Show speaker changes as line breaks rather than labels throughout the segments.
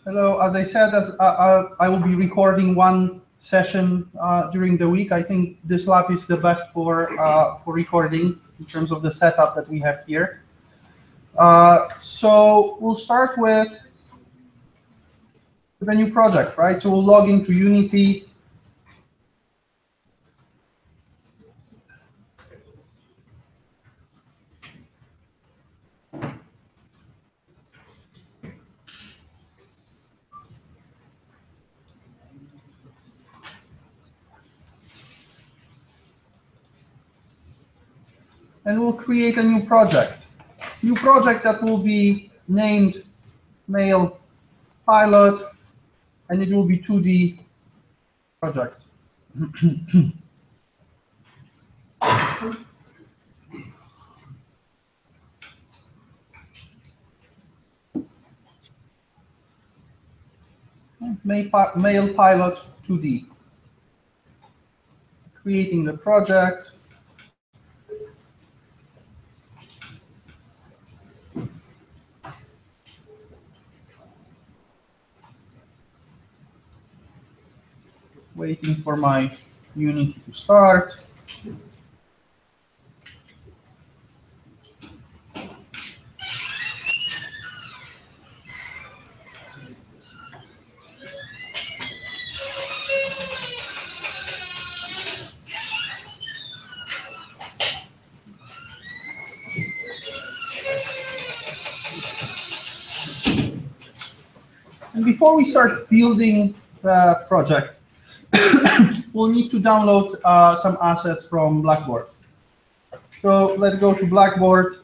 Hello. As I said, I will be recording one session during the week. I think this lab is the best for recording in terms of the setup that we have here. So we'll start with a new project, right? So we'll log into Unity. And we'll create a new project. New project that will be named Mail Pilot, and it will be 2D project. Mail Pilot 2D. Creating the project. Waiting for my Unity to start. And before we start building the project, we'll need to download some assets from Blackboard. So let's go to Blackboard.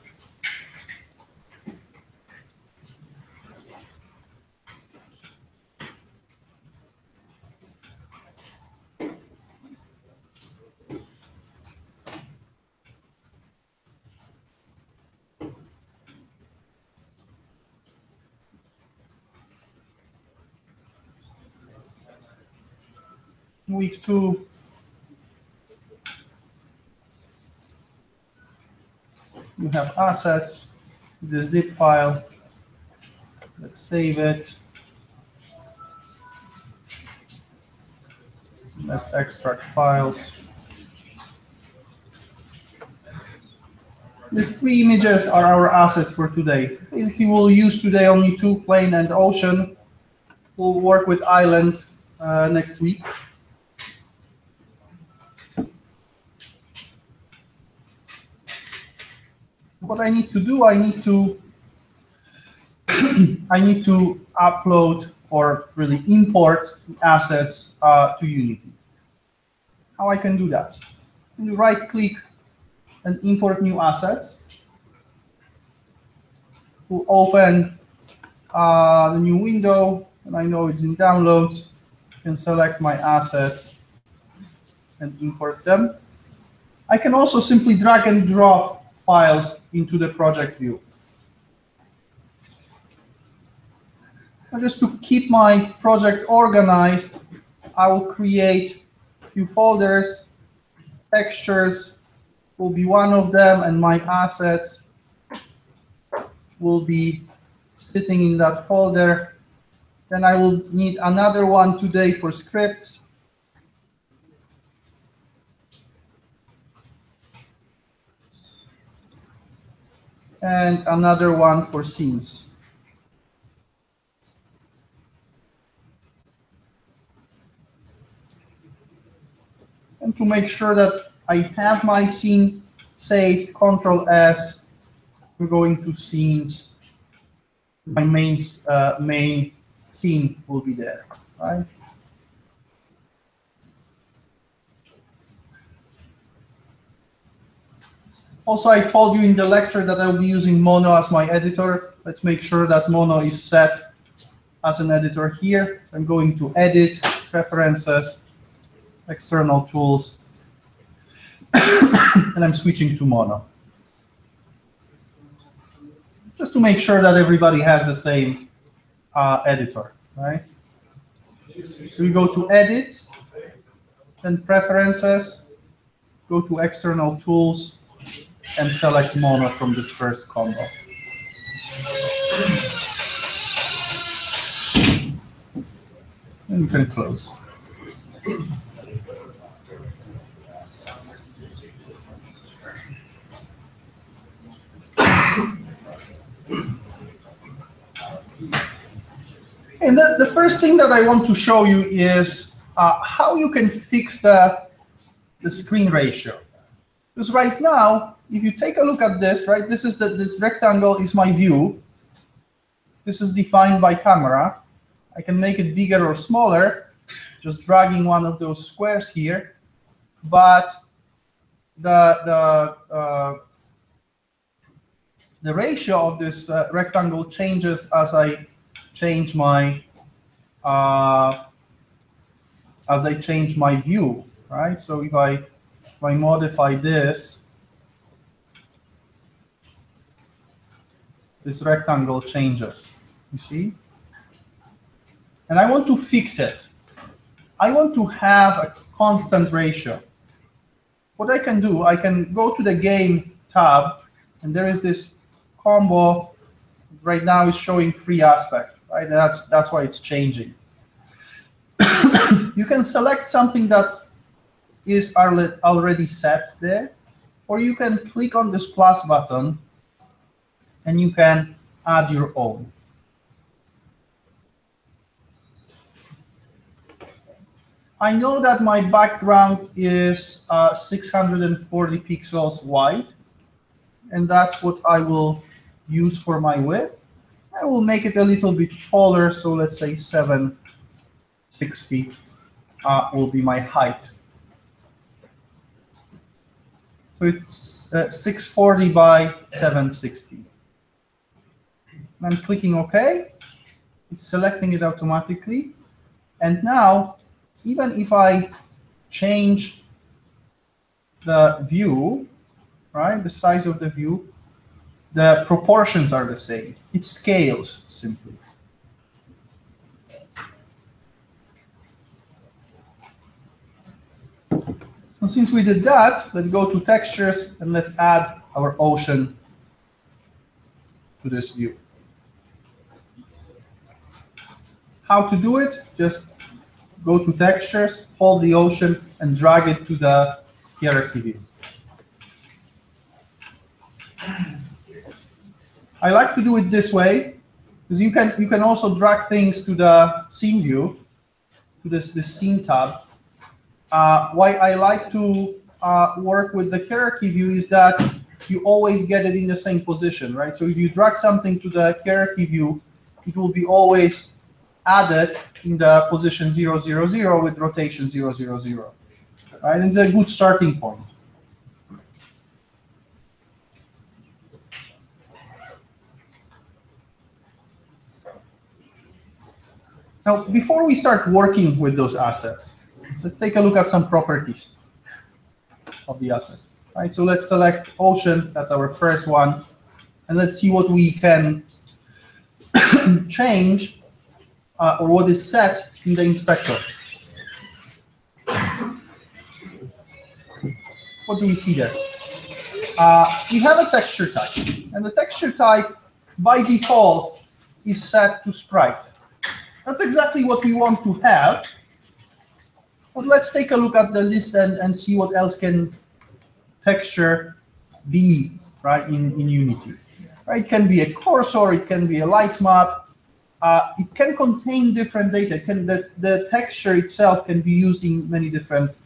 Week 2. You have assets. It's a zip file. Let's save it. Let's extract files. These 3 images are our assets for today. Basically, we'll use today only 2, plane and ocean. We'll work with island next week. What I need to do, I need to upload or really import the assets to Unity. How I can do that? You right-click and import new assets. We'll open the new window, and I know it's in downloads. I can select my assets and import them. I can also simply drag and drop files into the project view. And just to keep my project organized, I will create a few folders. Textures will be one of them, and my assets will be sitting in that folder. Then I will need another one today for scripts. And another one for scenes. And to make sure that I have my scene saved, Control-S, we're going to scenes. My main scene will be there, right? Also, I told you in the lecture that I'll be using Mono as my editor. Let's make sure that Mono is set as an editor here. So I'm going to Edit, Preferences, External Tools, and I'm switching to Mono. Just to make sure that everybody has the same editor, right? So we go to Edit, then Preferences, go to External Tools, and select Mono from this first combo. And you can close. And the first thing that I want to show you is how you can fix the screen ratio. Because right now, if you take a look at this, right, this rectangle is my view. This is defined by camera. I can make it bigger or smaller, just dragging one of those squares here. But the ratio of this rectangle changes as I change my view, right? So if I modify this rectangle changes, you see? And I want to fix it. I want to have a constant ratio. What I can do, I can go to the game tab, and there is this combo. Right now it's showing free aspect, right? That's why it's changing. You can select something that is already set there, or you can click on this plus button and you can add your own. I know that my background is 640 pixels wide, and that's what I will use for my width. I will make it a little bit taller, so let's say 760 will be my height. So it's 640 by 760. I'm clicking OK. It's selecting it automatically. And now, even if I change the view, right, the size of the view, the proportions are the same. It scales simply. And since we did that, let's go to textures and let's add our ocean to this view. How to do it? Just go to textures, hold the ocean, and drag it to the hierarchy view. I like to do it this way because you can also drag things to the scene view, to this scene tab. Why I like to work with the hierarchy view is that you always get it in the same position, right? So if you drag something to the hierarchy view, it will be always added in the position 0, 0, 0 with rotation 0, 0, 0. Right? And it's a good starting point. Now, before we start working with those assets, let's take a look at some properties of the asset. Right? So let's select ocean. That's our first one. And let's see what we can change or what is set in the inspector. What do we see there? We have a texture type. And the texture type, by default, is set to sprite. That's exactly what we want to have. But let's take a look at the list and see what else can texture be, right, in Unity. Right? It can be a cursor, it can be a light map. It can contain different data. The texture itself can be used in many different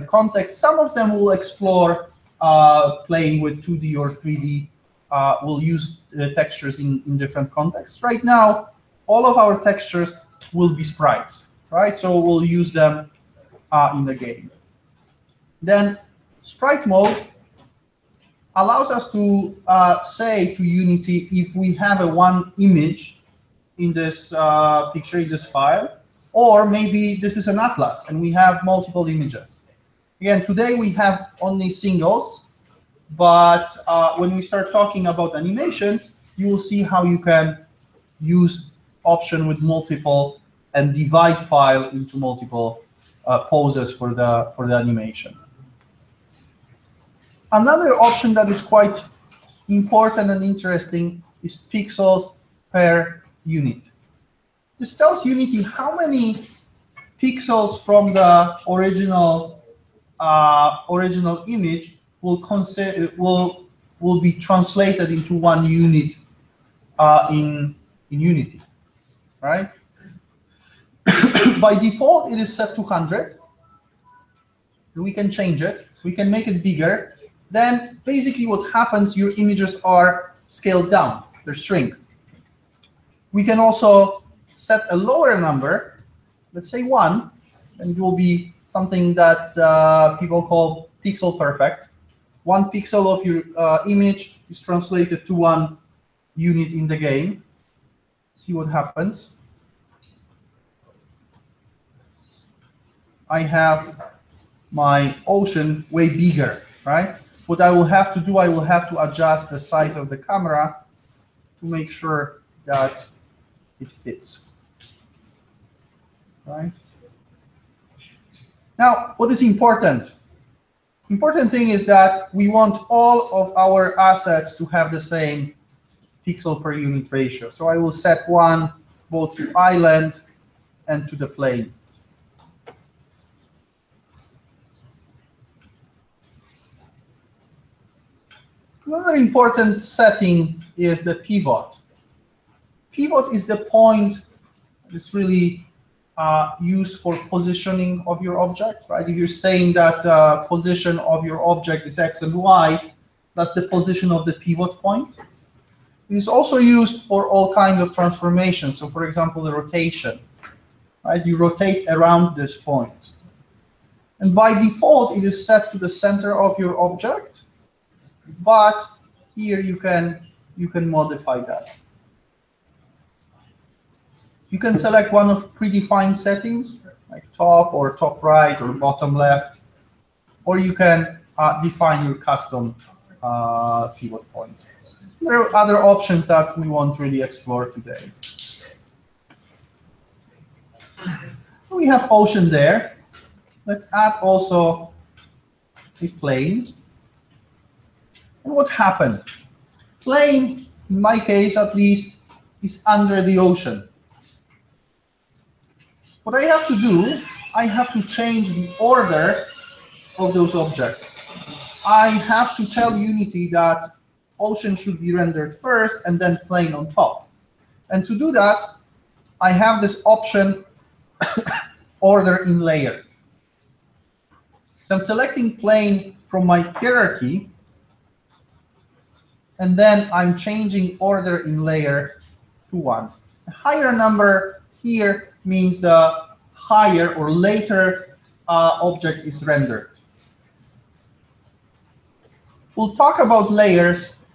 contexts. Some of them will explore playing with 2D or 3D. We'll use the textures in different contexts. Right now, all of our textures will be sprites, right? So we'll use them in the game. Then sprite mode allows us to say to Unity if we have one image in this picture, in this file, or maybe this is an atlas and we have multiple images. Again, today we have only singles, but when we start talking about animations, you will see how you can use option with multiple and divide file into multiple poses for the animation. Another option that is quite important and interesting is pixels per unit. This tells Unity how many pixels from the original image will be translated into one unit in Unity, right? By default, it is set to 100. We can change it. We can make it bigger. Then basically what happens, your images are scaled down. They shrink. We can also set a lower number, let's say 1, and it will be something that people call pixel perfect. 1 pixel of your image is translated to 1 unit in the game. See what happens. I have my ocean way bigger, right? What I will have to do, I will have to adjust the size of the camera to make sure that it fits, right? Now, what is important? Important thing is that we want all of our assets to have the same pixel per unit ratio. So I will set 1 both to island and to the plane. Another important setting is the pivot. Pivot is the point that's really used for positioning of your object, right? If you're saying that position of your object is X and Y, that's the position of the pivot point. It is also used for all kinds of transformations. So for example, the rotation, right? You rotate around this point. And by default, it is set to the center of your object, but here you can modify that. You can select one of predefined settings, like top or top right or bottom left, or you can define your custom pivot point. There are other options that we won't really explore today. We have ocean there. Let's add also a plane. And what happened? Plane, in my case at least, is under the ocean. What I have to do, I have to change the order of those objects. I have to tell Unity that ocean should be rendered first and then plane on top. And to do that, I have this option, order in layer. So I'm selecting plane from my hierarchy, and then I'm changing order in layer to 1. A higher number here means the higher or later object is rendered. We'll talk about layers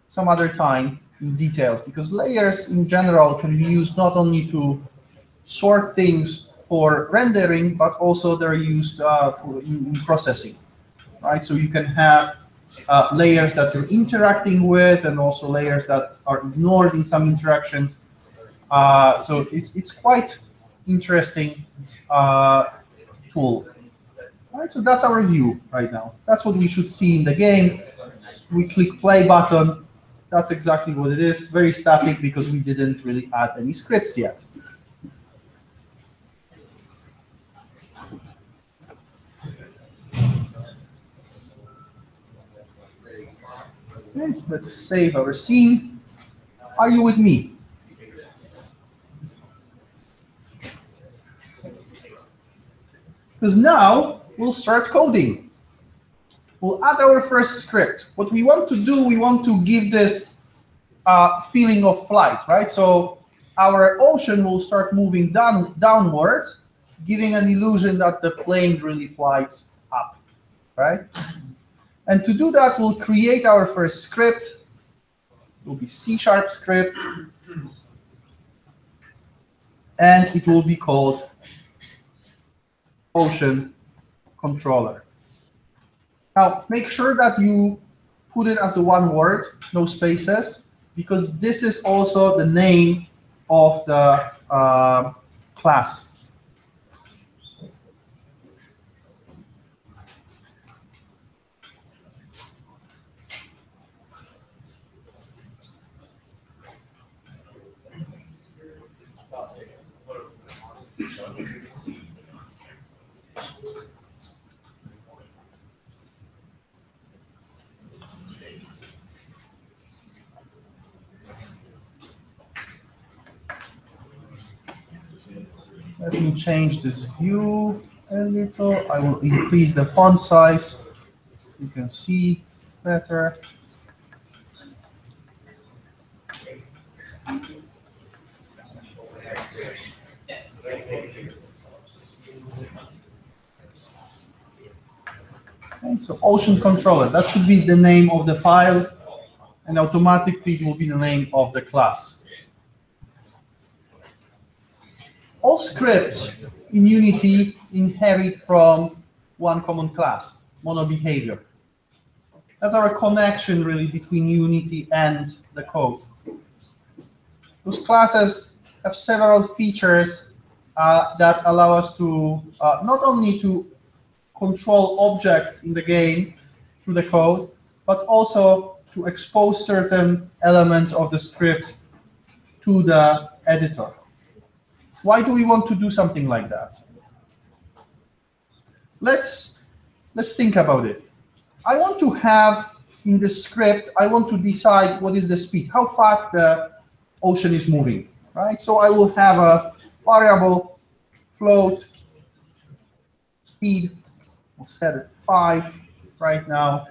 some other time in details, because layers in general can be used not only to sort things for rendering, but also they're used in processing, right? So you can have layers that you're interacting with, and also layers that are ignored in some interactions. So it's quite interesting tool. All right, so that's our view right now. That's what we should see in the game. We click play button. That's exactly what it is. Very static because we didn't really add any scripts yet. Okay, let's save our scene. Are you with me? Because now we'll start coding. We'll add our first script. What we want to do, we want to give this feeling of flight, right? So our ocean will start moving downwards, giving an illusion that the plane really flies up, right? And to do that, we'll create our first script. It will be C# script. And it will be called ocean controller. Now, make sure that you put it as a one word, no spaces, because this is also the name of the class. Let me change this view a little. I will increase the font size. You can see better. Okay, so Ocean Controller, that should be the name of the file, and automatically it will be the name of the class. All scripts in Unity inherit from one common class, monobehavior. That's our connection really between Unity and the code. Those classes have several features that allow us to not only to control objects in the game through the code, but also to expose certain elements of the script to the editor. Why do we want to do something like that? Let's think about it. I want to have in the script, I want to decide what is the speed, how fast the ocean is moving, right? So I will have a variable float speed. We'll set it 5 right now.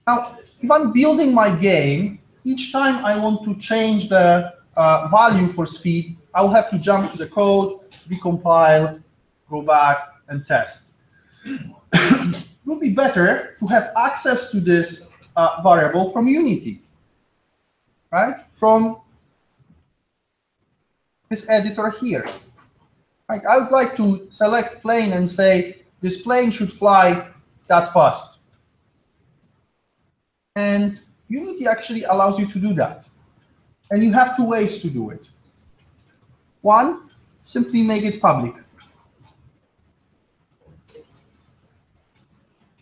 Now, if I'm building my game, each time I want to change the value for speed, I'll have to jump to the code, recompile, go back, and test. It would be better to have access to this variable from Unity, right? From this editor here. Right? I would like to select plane and say, this plane should fly that fast. And Unity actually allows you to do that. And you have 2 ways to do it. One, simply make it public.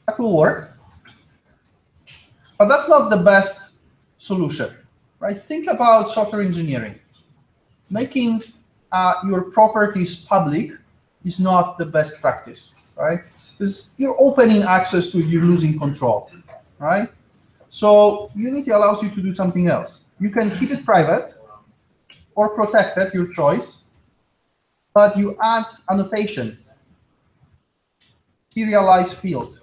That will work. But that's not the best solution, right? Think about software engineering. Making your properties public is not the best practice, right? Because you're opening access to it, you're losing control, right? So Unity allows you to do something else. You can keep it private or protected, your choice, but you add annotation, serialize field.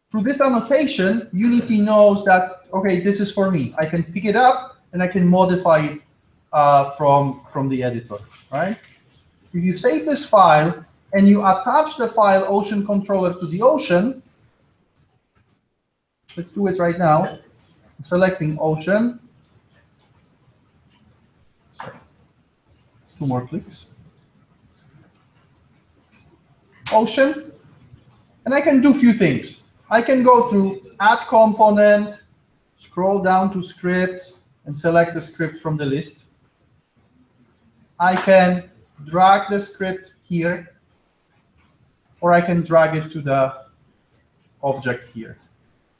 Through this annotation, Unity knows that, okay, this is for me. I can pick it up and I can modify it from the editor, right? If you save this file and you attach the file Ocean Controller to the ocean, let's do it right now. I'm selecting Ocean. Sorry. 2 more clicks. Ocean. And I can do a few things. I can go through Add Component, scroll down to Scripts, and select the script from the list. I can drag the script here, or I can drag it to the object here,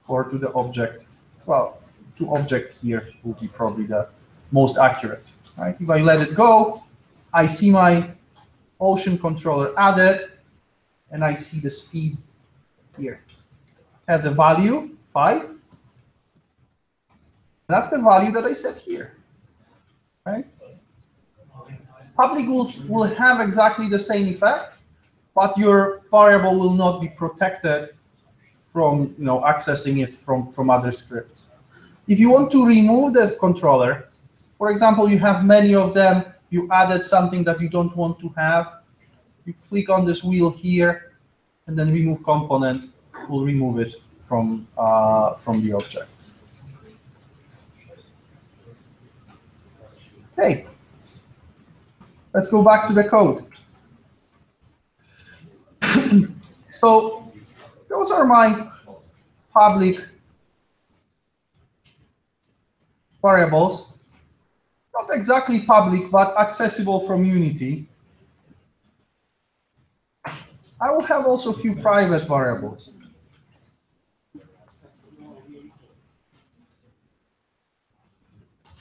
or to the object, well, to object here will be probably the most accurate, right? If I let it go, I see my Ocean Controller added, and I see the speed here. It has a value, 5. That's the value that I set here, right? Public will have exactly the same effect, but your variable will not be protected from accessing it from other scripts. If you want to remove the controller, for example, you have many of them, you added something that you don't want to have, you click on this wheel here, and then remove component will remove it from the object. Okay, let's go back to the code. So those are my public variables, not exactly public, but accessible from Unity. I will have also a few private variables.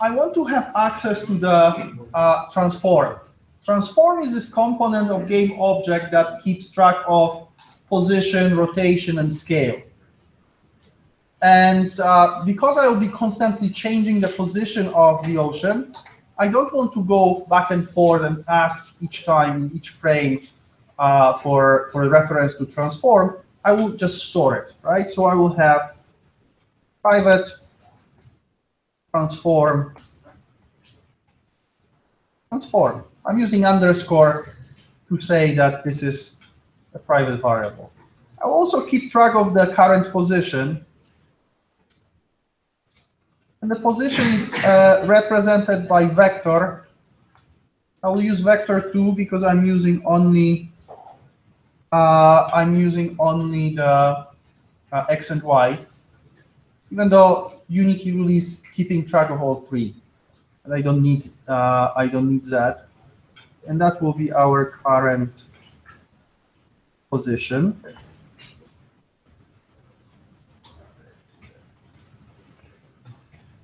I want to have access to the transform. Transform is this component of game object that keeps track of position, rotation, and scale. And because I will be constantly changing the position of the ocean, I don't want to go back and forth and ask each time, each frame, for a reference to transform. I will just store it, right? So I will have private transform. I'm using underscore to say that this is a private variable. I'll also keep track of the current position. And the position is represented by vector. I will use vector 2 because I'm using only the x and y, even though Unity really is keeping track of all three, and I don't need that. And that will be our current position.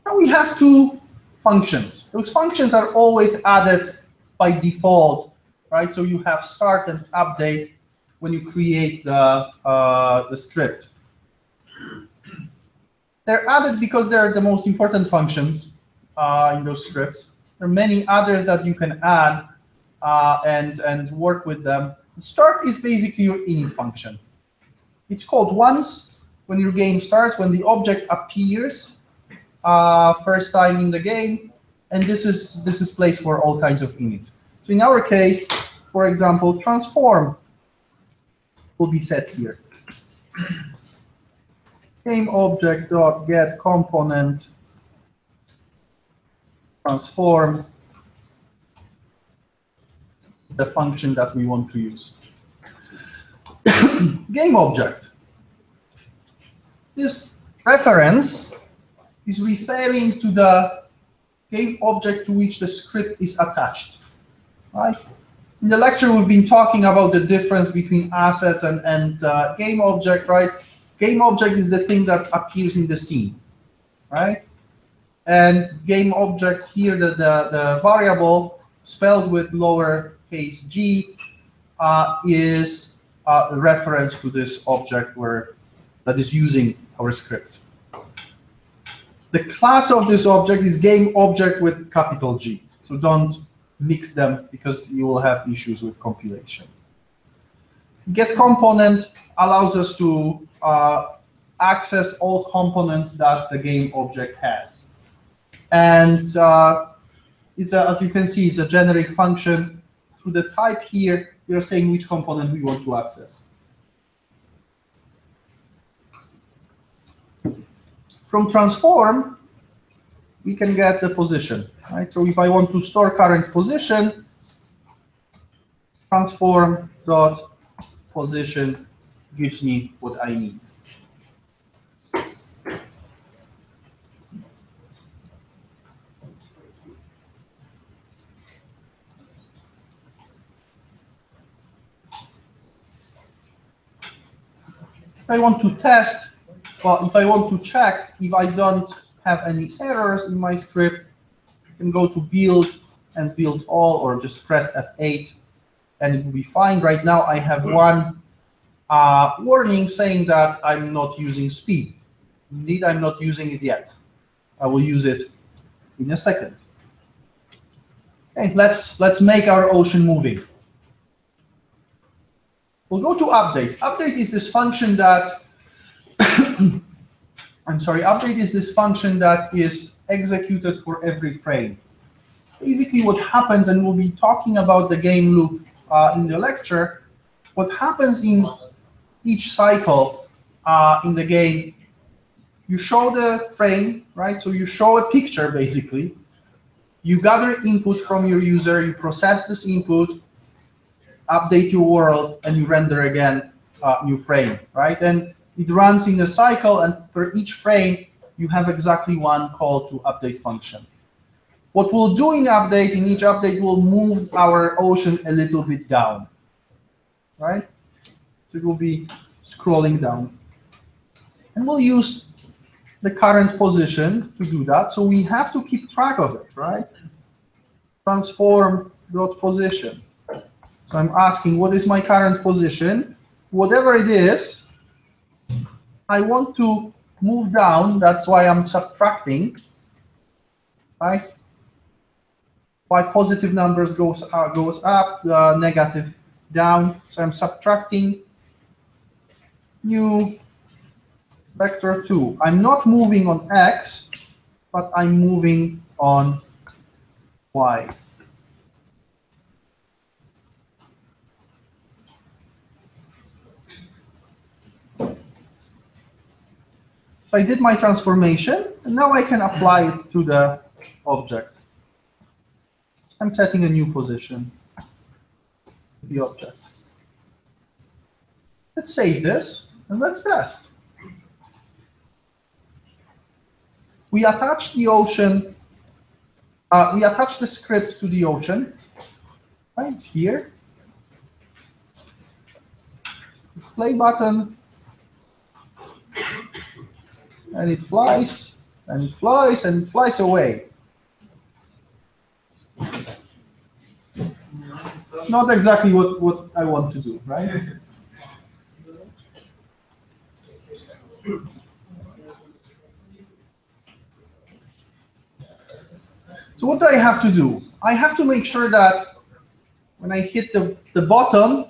Now we have two functions. Those functions are always added by default, right? So you have start and update when you create the script. They're added because they're the most important functions in those scripts. There are many others that you can add and work with them. Start is basically your init function. It's called once when your game starts, when the object appears first time in the game, and this is placed for all kinds of init. So in our case, for example, transform will be set here. Game object.get component transform, the function that we want to use. Game object. This reference is referring to the game object to which the script is attached. Right? In the lecture, we've been talking about the difference between assets and game object, right? Game object is the thing that appears in the scene, right? And game object here, the variable spelled with lowercase g is a reference to this object that is using our script. The class of this object is game object with capital G. So don't mix them because you will have issues with compilation. Get component allows us to access all components that the game object has. And as you can see, it's a generic function. Through the type here, we are saying which component we want to access. From transform, we can get the position, right? So if I want to store current position, transform.position gives me what I need. If I want to test, well, if I want to check if I don't have any errors in my script, I can go to build and build all, or just press F8, and it will be fine. Right now, I have one warning saying that I'm not using speed. Indeed, I'm not using it yet. I will use it in a second. Okay, let's make our ocean moving. We'll go to update. Update is this function that update is this function that is executed for every frame. Basically what happens, and we'll be talking about the game loop in the lecture, what happens in each cycle in the game, you show the frame, right? So you show a picture, basically. You gather input from your user, you process this input, update your world, and you render again new frame, right? And it runs in a cycle, and for each frame, you have exactly one call to update function. What we'll do in each update, we'll move our ocean a little bit down, right? So it will be scrolling down. And we'll use the current position to do that. So we have to keep track of it, right? Transform.position. So I'm asking, what is my current position? Whatever it is, I want to move down. That's why I'm subtracting, right? y positive numbers goes up, negative down. So I'm subtracting new vector 2. I'm not moving on x, but I'm moving on y. So I did my transformation, and now I can apply it to the object. I'm setting a new position to the object. Let's save this, and let's test. We attach the ocean. We attach the script to the ocean. Right, it's here. Play button. And it flies, and it flies, and it flies away. Not exactly what I want to do, right? So what do I have to do? I have to make sure that when I hit the bottom,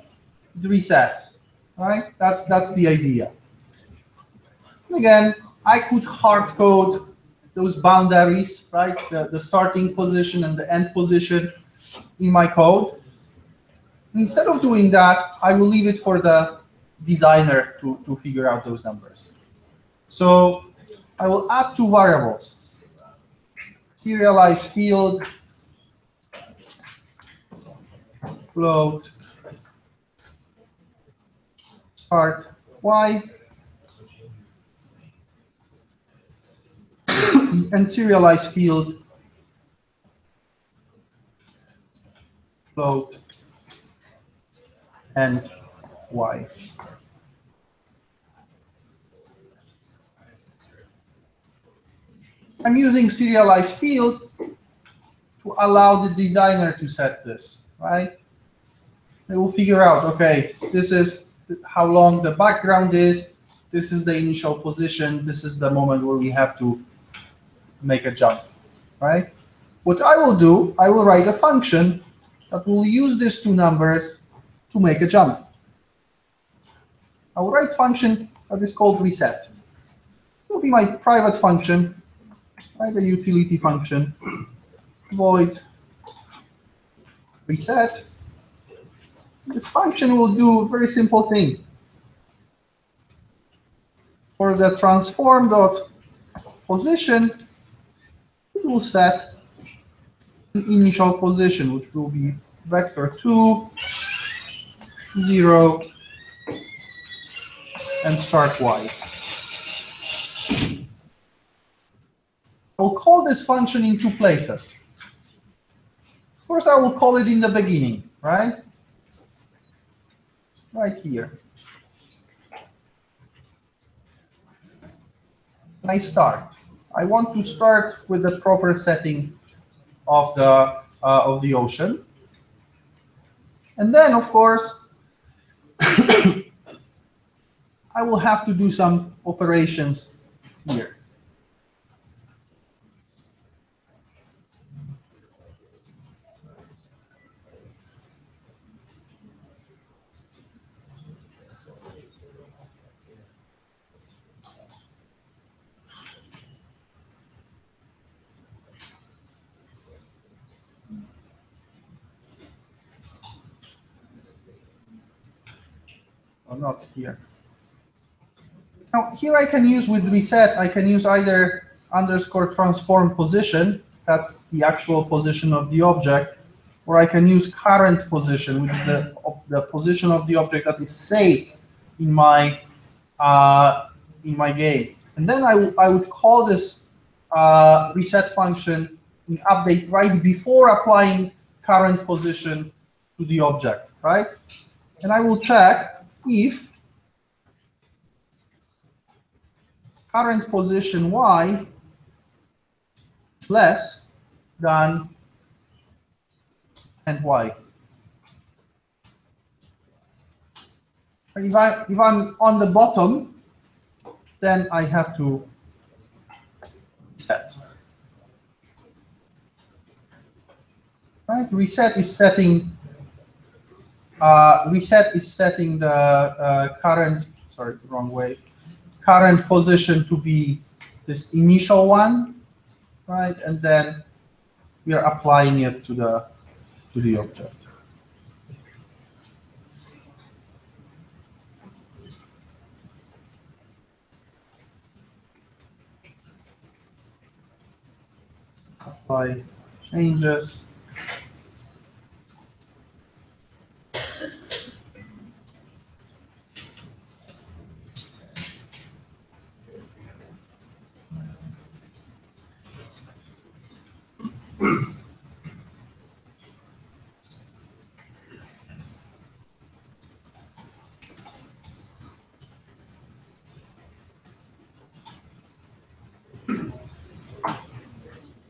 it resets, right? That's the idea. And again, I could hard code those boundaries, right? The starting position and the end position in my code. Instead of doing that, I will leave it for the designer to figure out those numbers. So I will add two variables. Serialize field, float, start y, and serialize field, float, and y. I'm using serialize field to allow the designer to set this, right? They will figure out, okay, this is how long the background is, this is the initial position, this is the moment where we have to make a jump, right? What I will do, I will write a function that will use these two numbers to make a jump. I will write a function that is called reset. It will be my private function, right? A utility function, void reset. This function will do a very simple thing. For the transform.position, it will set an initial position, which will be vector 2, 0, and start y. I'll call this function in two places. First, I will call it in the beginning, right? Right here. When I start, I want to start with the proper setting of the ocean, and then, of course, I will have to do some operations here. Or not here. Now, here I can use with reset, I can use either underscore transform position, that's the actual position of the object, or I can use current position, which is the position of the object that is saved in my game. And then I would call this reset function in update right before applying current position to the object, right? And I will check if current position y is less than and y. If I'm on the bottom, then I have to set. Right? Reset is setting the current, sorry, wrong way, current position to be this initial one, right? And then we are applying it to the object. Apply changes.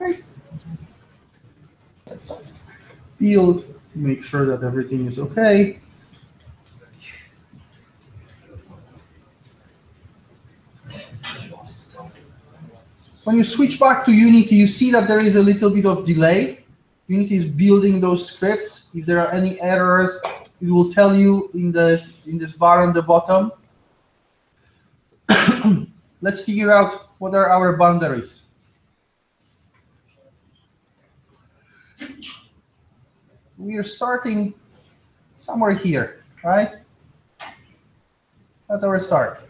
Okay. Let's build, make sure that everything is okay. When you switch back to Unity, you see that there is a little bit of delay. Unity is building those scripts. If there are any errors, it will tell you in this bar on the bottom. Let's figure out what are our boundaries. We are starting somewhere here, right? That's our start.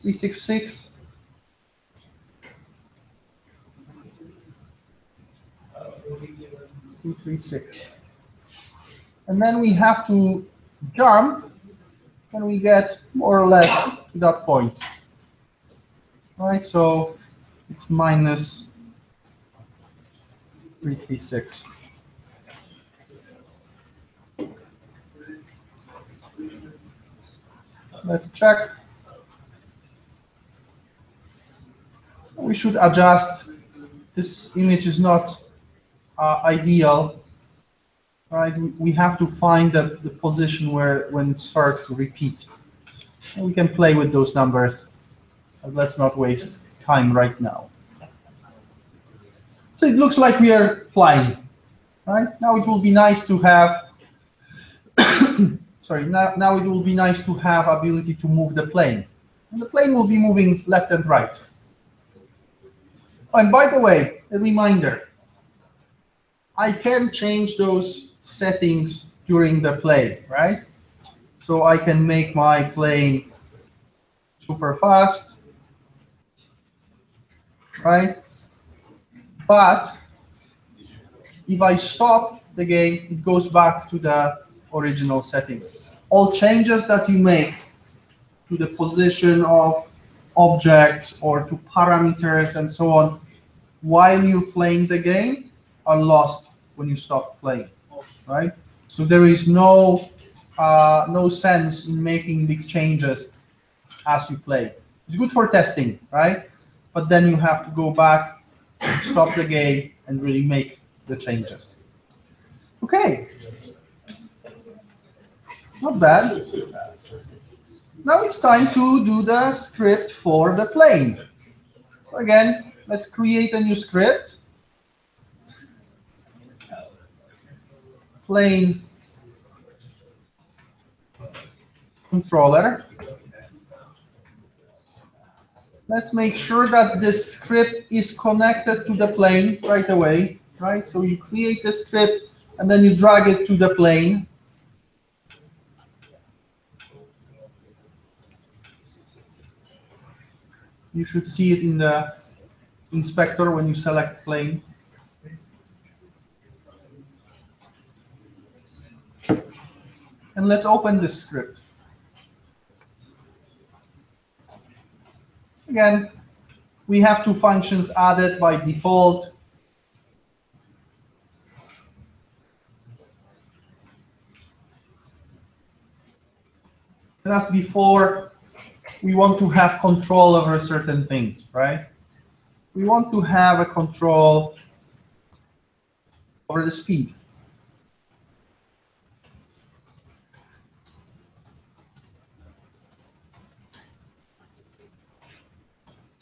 366. 236. And then we have to jump when we get more or less to that point. Right, so it's minus 336. Let's check. We should adjust. This image is not ideal. Right, we have to find the position when it starts to repeat. And we can play with those numbers, but let's not waste time right now. So it looks like we are flying. Right, now it will be nice to have. Sorry, now it will be nice to have ability to move the plane. And the plane will be moving left and right. Oh, and by the way, a reminder, I can change those settings during the play, right? So I can make my plane super fast, right? But if I stop the game, it goes back to the original setting. All changes that you make to the position of objects or to parameters and so on while you're playing the game are lost when you stop playing, right? So there is no sense in making big changes as you play. It's good for testing, right? But then you have to go back, stop the game, and really make the changes. Okay. Not bad. Now it's time to do the script for the plane. So again, let's create a new script. Plane controller. Let's make sure that this script is connected to the plane right away, right? So you create the script and then you drag it to the plane. You should see it in the inspector when you select plane. And let's open this script. Again, we have two functions added by default. And as before, we want to have control over certain things, right? We want to have a control over the speed.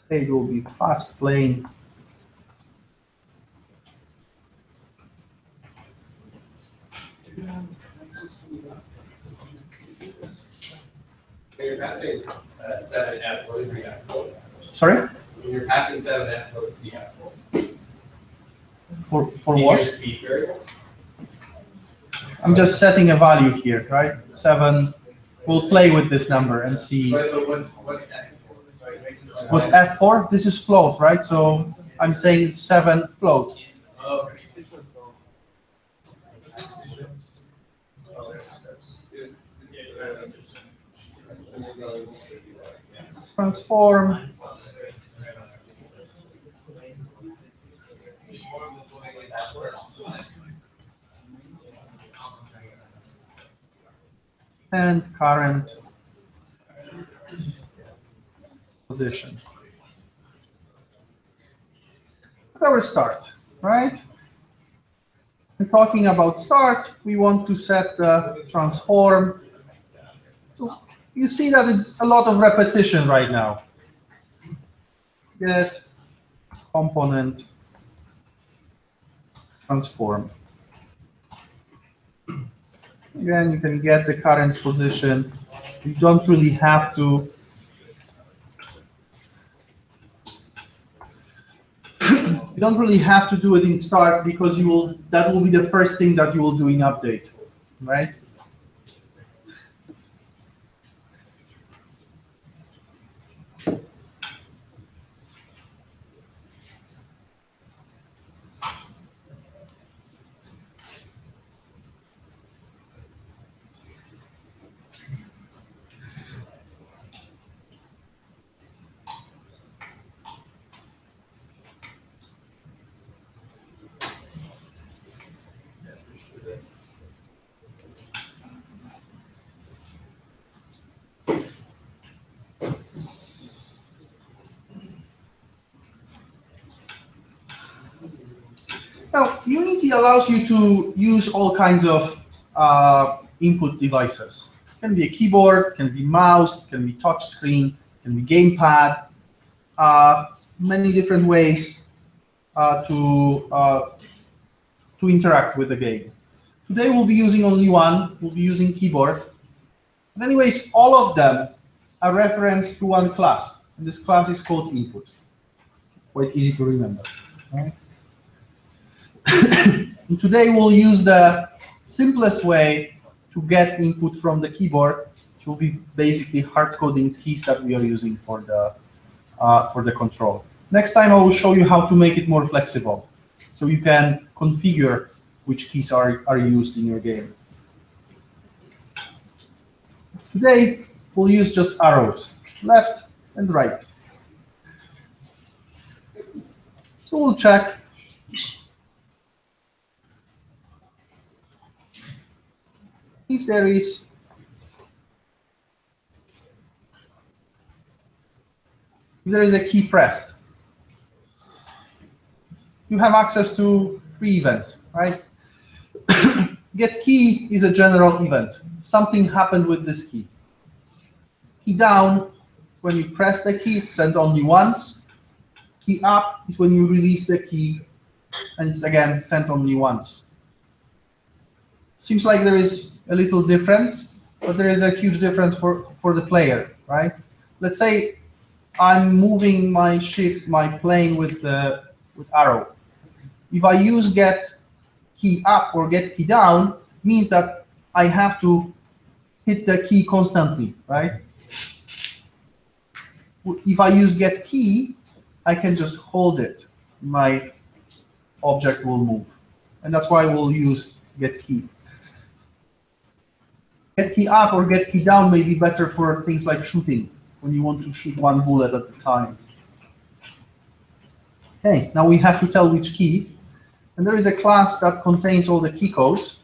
It will be fast plane.
you're passing 7F, what is the F float?
Sorry?
When you're passing 7F, what's the F float?
For what?
Your speed variable?
I'm just setting a value here, right? 7. We'll play with this number and see.
But what's F for?
What's F for? This is float, right? So I'm saying 7 float.
Oh.
Transform. And current position. Our start, right? And talking about start, we want to set the transform. So you see that it's a lot of repetition right now. Get component transform. Again, you can get the current position. You don't really have to. You don't really have to do it in start because that will be the first thing that you will do in update, right? Now, Unity allows you to use all kinds of input devices. It can be a keyboard, can be mouse, can be touch screen, can be gamepad. Many different ways to interact with the game. Today we'll be using only one. We'll be using keyboard. But anyways, all of them are referenced to one class, and this class is called input. Quite easy to remember. Right? And today we'll use the simplest way to get input from the keyboard. It will be basically hard coding keys that we are using for the control. Next time I will show you how to make it more flexible, so you can configure which keys are used in your game. Today we'll use just arrows, left and right. So we'll check. If there is a key pressed, you have access to 3 events, right? Get key is a general event. Something happened with this key. Key down, when you press the key, it's sent only once. Key up is when you release the key, and it's again sent only once. Seems like there is a little difference, but there is a huge difference for the player, right? Let's say I'm moving my ship, my plane with arrow. If I use get key up or get key down, means that I have to hit the key constantly, right? If I use get key, I can just hold it. My object will move. And that's why we'll use get key. Get key up or get key down may be better for things like shooting, when you want to shoot one bullet at a time. Okay, now we have to tell which key. And there is a class that contains all the key codes.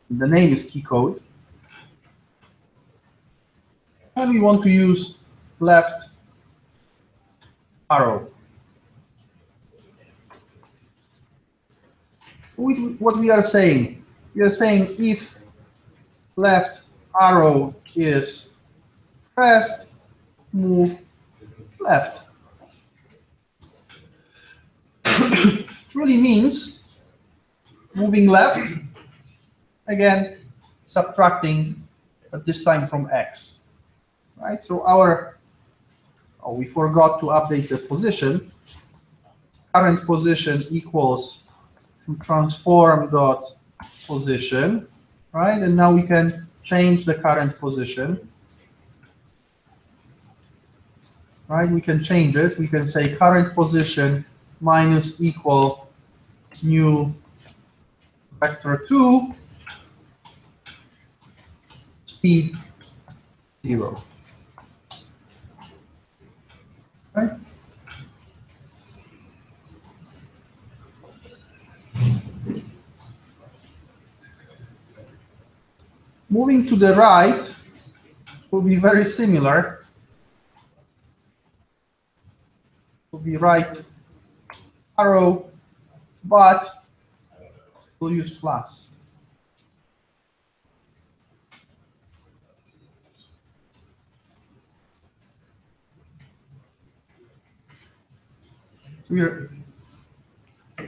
The name is key code. And we want to use left arrow. What we are saying? We are saying if left arrow is pressed, move left. Really means moving left, again subtracting, but this time from X. right? So we forgot to update the position. Current position equals to transform dot position, right? And now we can change the current position, right? We can change it. We can say current position minus equal new vector 2 speed 0. Right? Moving to the right will be very similar. Will be right arrow, but we'll use plus. We're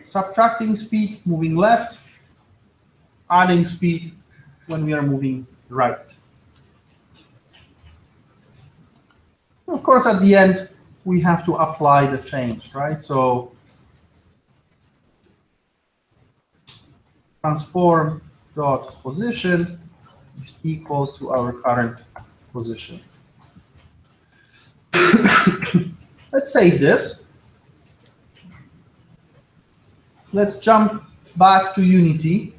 subtracting speed, moving left, adding speed when we are moving right. Of course, at the end, we have to apply the change, right? So transform dot position is equal to our current position. Let's save this. Let's jump back to Unity.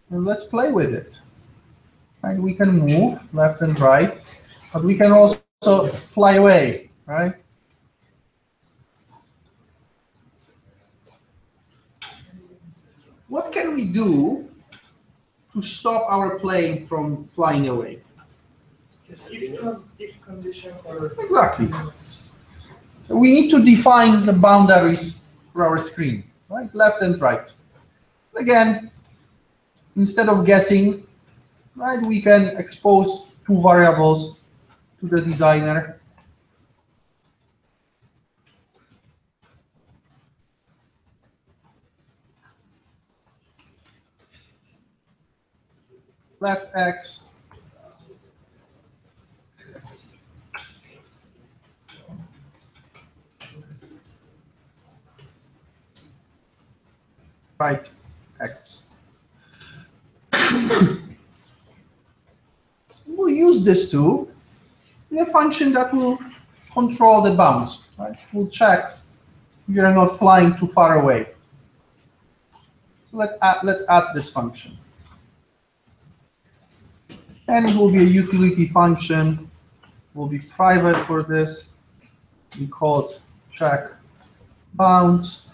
And let's play with it. And we can move left and right, but we can also fly away, right? What can we do to stop our plane from flying away?
If condition or
Exactly. So we need to define the boundaries for our screen, right? Left and right. Again, instead of guessing, right, we can expose two variables to the designer. Left x, right x. We'll use this to in a function that will control the bounds, right? We'll check we are not flying too far away. So let's add this function. And it will be a utility function. Will be private for this. We call it check bounds.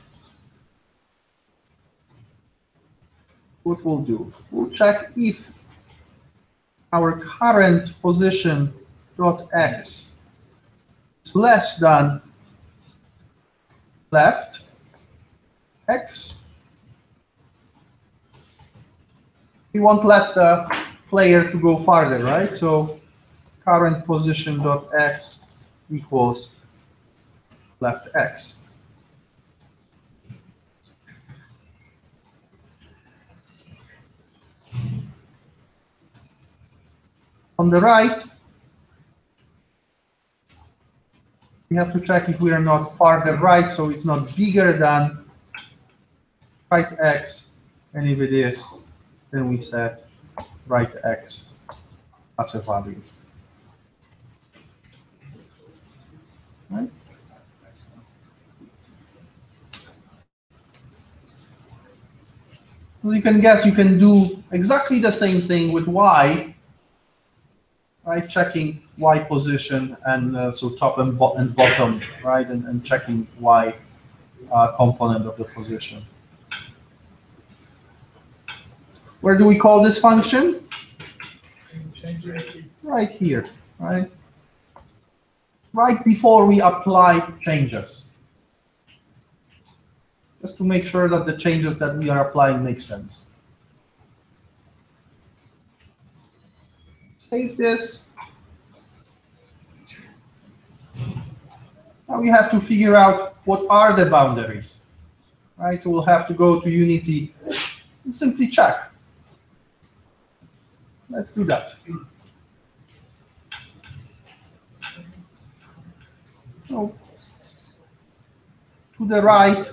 What we'll do, we'll check if our current position dot x is less than left x. We won't let the player to go farther, right? So current position dot x equals left x. On the right, we have to check if we are not farther right, so it's not bigger than right x, and if it is, then we set right x as a value. Right? As you can guess, you can do exactly the same thing with y, right? Checking y position and so top and bottom, right? And checking y component of the position. Where do we call this function? Right here, right? Right before we apply changes. Just to make sure that the changes that we are applying make sense. Save this. Now we have to figure out what are the boundaries. right? So we'll have to go to Unity and simply check. Let's do that. So to the right,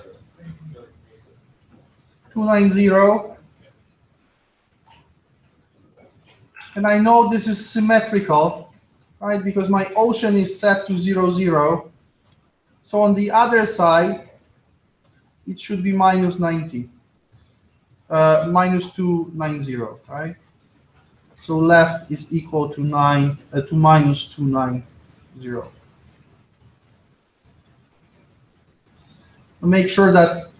290. And I know this is symmetrical, right? Because my ocean is set to 0, 0. So on the other side, it should be minus 90, minus 290, right? So left is equal to minus 290. Make sure that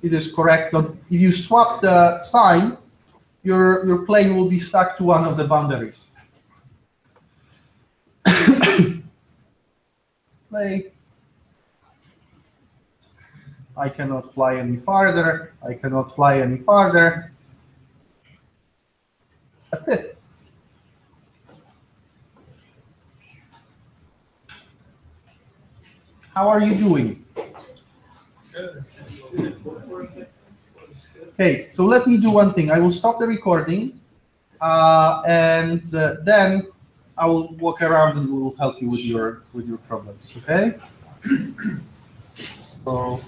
it is correct. If you swap the sign, your plane will be stuck to one of the boundaries. Play. I cannot fly any farther. I cannot fly any farther. That's it. How are you doing? Okay, so let me do one thing. I will stop the recording, and then I will walk around and we will help you with your problems. Okay. So.